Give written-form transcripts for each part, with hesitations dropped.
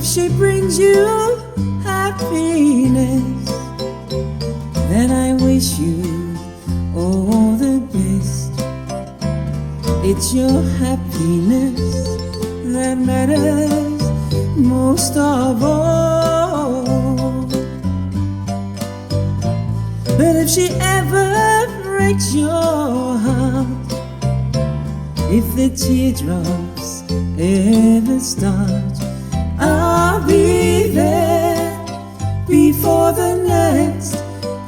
she brings you happiness, then I wish you all the best. It's your happiness that matters most of all. But if she ever breaks your heart, if the teardrops ever start, I'll be there before the next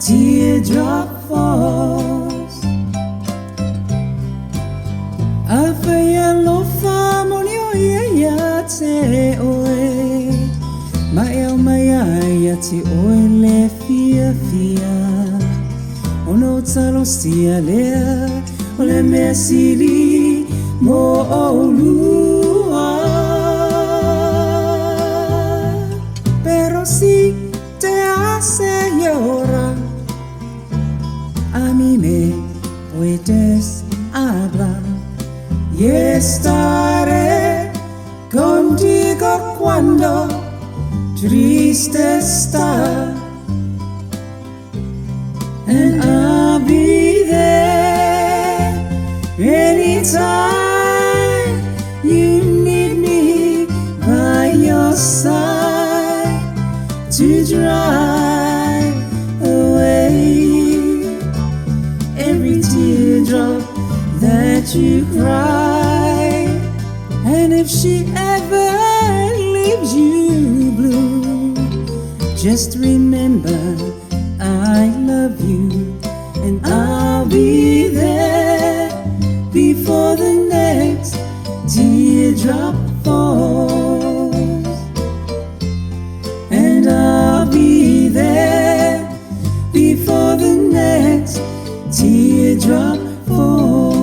teardrop falls. Afaya lo fa monio ya te oe, maya ya te oe le fia fia. Ono talo stia lea, ole me sili mo olua. Pero si te hace llorar, a mí me puedes hablar y estaré contigo cuando triste estás. And I'll be there anytime you need me by your side to dry away every teardrop that you cry. And if she ever leaves you blue, just remember I love you, and I'll be there before the next teardrop falls. And I'll be there before the next teardrop falls.